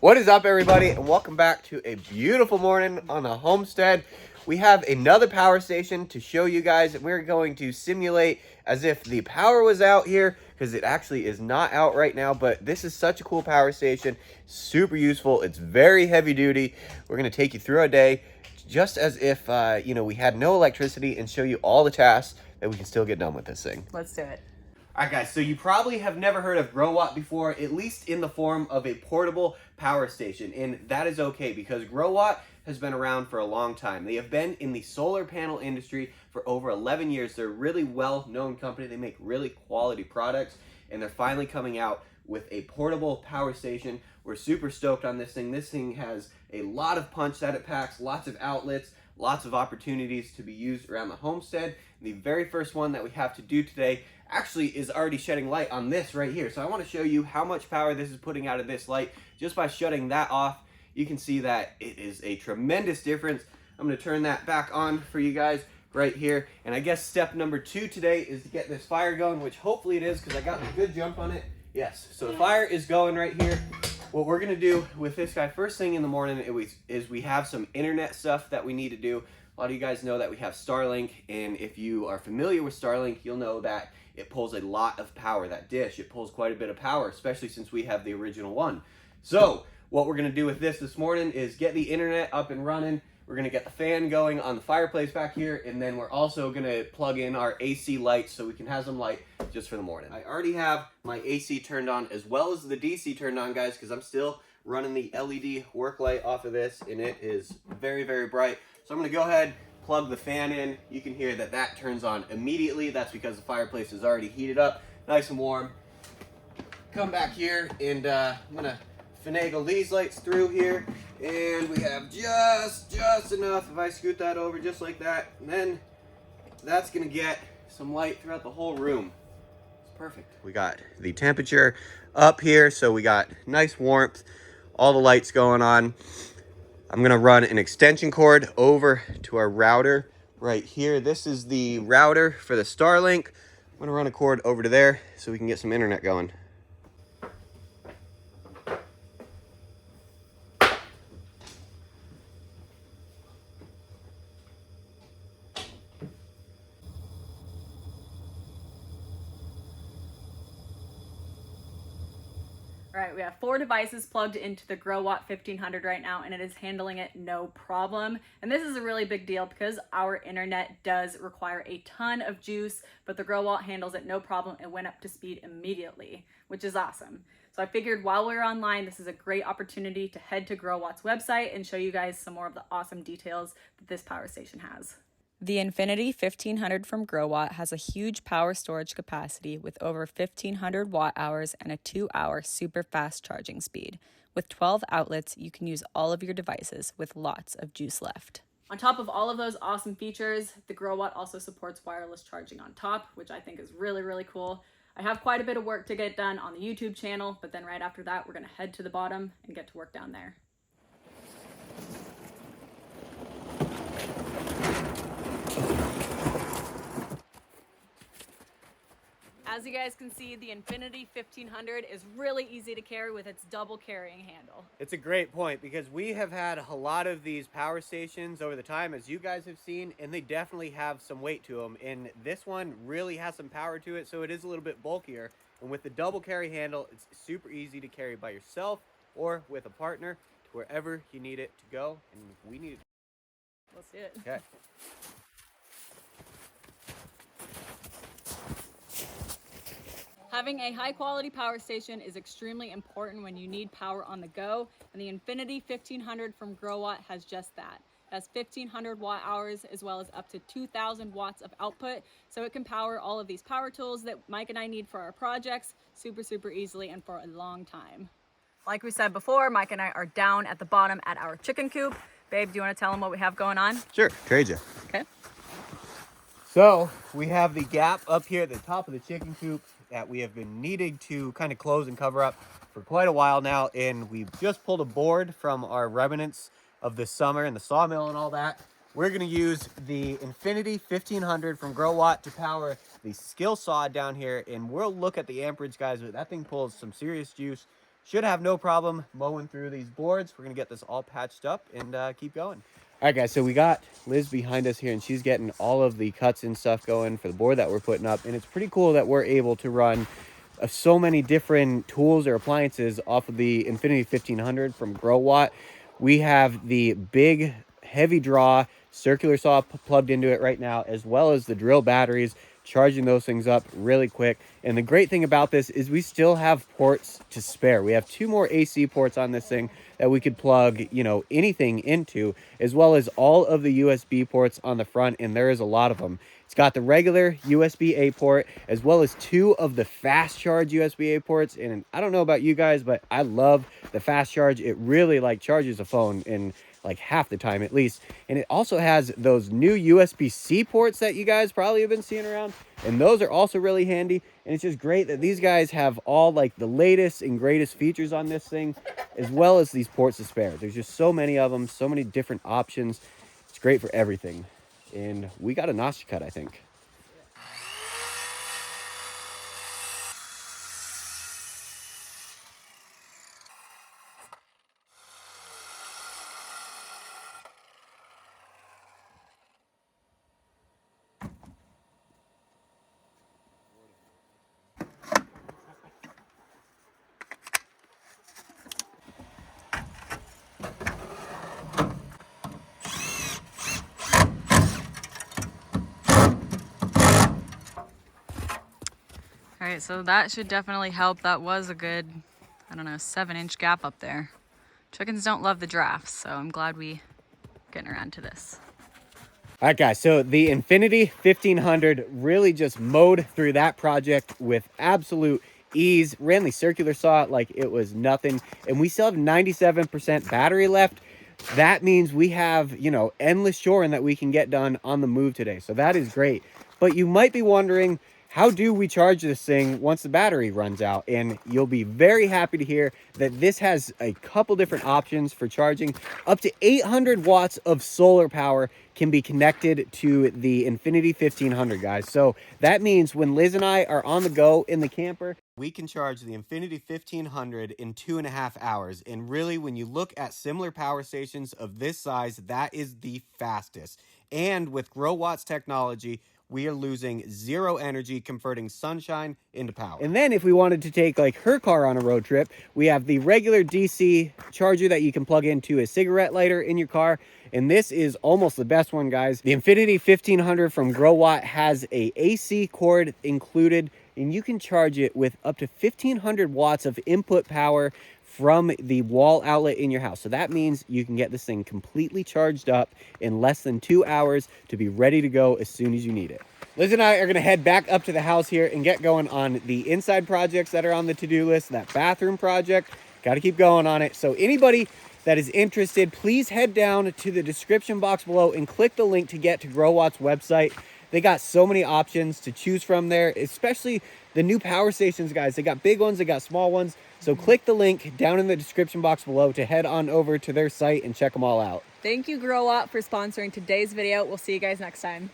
What is up, everybody, and welcome back to a beautiful morning on the homestead. We have another power station to show you guys. We're going to simulate as if the power was out here, because it actually is not out right now, but this is such a cool power station. Super useful. It's very heavy duty. We're going to take you through a day just as if, we had no electricity, and show you all the tasks that we can still get done with this thing. Let's do it. Alright guys, so you probably have never heard of Growatt before, at least in the form of a portable power station, and that is okay because Growatt has been around for a long time. They have been in the solar panel industry for over 11 years. They're a really well-known company. They make really quality products, and they're finally coming out with a portable power station. We're super stoked on this thing. This thing has a lot of punch that it packs, lots of outlets, lots of opportunities to be used around the homestead. The very first one that we have to do today actually is already shedding light on this right here. So I want to show you how much power this is putting out of this light. Just by shutting that off, you can see that it is a tremendous difference. I'm going to turn that back on for you guys right here. And I guess step number 2 today is to get this fire going, which hopefully it is because I got a good jump on it. Yes, so the fire is going right here. What we're going to do with this guy first thing in the morning is we have some internet stuff that we need to do. A lot of you guys know that we have Starlink, and if you are familiar with Starlink, you'll know that it pulls a lot of power. That dish, it pulls quite a bit of power, especially since we have the original one. So what we're going to do with this morning is get the internet up and running. We're going to get the fan going on the fireplace back here, and then we're also going to plug in our AC lights so we can have some light just for the morning. I already have my AC turned on as well as the DC turned on, guys, because I'm still running the LED work light off of this, and it is very, very bright. So I'm going to go ahead, plug the fan in. You can hear that that turns on immediately. That's because the fireplace is already heated up, nice and warm. Come back here, and I'm going to finagle these lights through here, and we have just enough. If I scoot that over just like that, and then that's going to get some light throughout the whole room. It's perfect. We got the temperature up here, so we got nice warmth, all the lights going on. I'm going to run an extension cord over to our router right here. This is the router for the Starlink. I'm going to run a cord over to there so we can get some internet going. All right, we have 4 devices plugged into the Growatt 1500 right now, and it is handling it no problem. And this is a really big deal because our internet does require a ton of juice, but the Growatt handles it no problem. It went up to speed immediately, which is awesome. So I figured while we're online, this is a great opportunity to head to Growatt's website and show you guys some more of the awesome details that this power station has. The Infinity 1500 from Growatt has a huge power storage capacity with over 1500 watt hours and a 2-hour super fast charging speed. With 12 outlets, you can use all of your devices with lots of juice left. On top of all of those awesome features, the Growatt also supports wireless charging on top, which I think is really, really cool. I have quite a bit of work to get done on the YouTube channel, but then right after that, we're going to head to the bottom and get to work down there. As you guys can see, the Infinity 1500 is really easy to carry with its double carrying handle. It's a great point because we have had a lot of these power stations over the time, as you guys have seen, and they definitely have some weight to them. And this one really has some power to it, so it is a little bit bulkier. And with the double carry handle, it's super easy to carry by yourself or with a partner to wherever you need it to go. And we need it. Let's see it. Okay. Having a high-quality power station is extremely important when you need power on the go, and the Infinity 1500 from Growatt has just that. It has 1500 watt hours as well as up to 2000 watts of output, so it can power all of these power tools that Mike and I need for our projects super easily and for a long time. Like we said before, Mike and I are down at the bottom at our chicken coop. Babe, do you want to tell them what we have going on? Sure, trade you. Okay. So we have the gap up here at the top of the chicken coop that we have been needing to kind of close and cover up for quite a while now, and we've just pulled a board from our remnants of this summer and the sawmill and all that. We're going to use the Infinity 1500 from Growatt to power the skill saw down here, and we'll look at the amperage, guys. That thing pulls some serious juice. should have no problem mowing through these boards. We're gonna get this all patched up and keep going. All right, guys, so we got Liz behind us here, and she's getting all of the cuts and stuff going for the board that we're putting up. And it's pretty cool that we're able to run so many different tools or appliances off of the Infinity 1500 from Growatt. We have the big, heavy draw circular saw plugged into it right now, as well as the drill batteries, charging those things up really quick. And the great thing about this is we still have ports to spare. We have 2 more AC ports on this thing that we could plug, you know, anything into, as well as all of the USB ports on the front, and there is a lot of them. It's got the regular USB-A port, as well as 2 of the fast charge USB-A ports. And I don't know about you guys, but I love the fast charge. It really like charges a phone in like half the time at least. And it also has those new USB-C ports that you guys probably have been seeing around, and those are also really handy. And it's just great that these guys have all like the latest and greatest features on this thing, as well as these ports to spare. There's just so many of them, so many different options. It's great for everything. And we got a notch cut, I think. All right, so that should definitely help. That was a good, I don't know, 7-inch gap up there. Chickens don't love the drafts, so I'm glad we getting around to this. All right, guys, so the Infinity 1500 really just mowed through that project with absolute ease. Ran the circular saw like it was nothing, and we still have 97% battery left. That means we have, you know, endless shoring that we can get done on the move today. So that is great. But you might be wondering, how do we charge this thing once the battery runs out? And you'll be very happy to hear that this has a couple different options for charging. Up to 800 watts of solar power can be connected to the Infinity 1500, guys. So that means when Liz and I are on the go in the camper, we can charge the Infinity 1500 in 2.5 hours. And really, when you look at similar power stations of this size, that is the fastest. And with Growatt's technology, we are losing 0 energy, converting sunshine into power. And then if we wanted to take like her car on a road trip, we have the regular DC charger that you can plug into a cigarette lighter in your car. And this is almost the best one, guys. The Infinity 1500 from Growatt has a AC cord included, and you can charge it with up to 1500 watts of input power from the wall outlet in your house. So that means you can get this thing completely charged up in less than 2 hours to be ready to go as soon as you need it. Liz and I are gonna head back up to the house here and get going on the inside projects that are on the to-do list. That bathroom project, gotta keep going on it. So anybody that is interested, please head down to the description box below and click the link to get to Growatt's website. They got so many options to choose from there, especially the new power stations, guys. They got big ones, they got small ones. So click the link down in the description box below to head on over to their site and check them all out. Thank you, Growatt, for sponsoring today's video. We'll see you guys next time.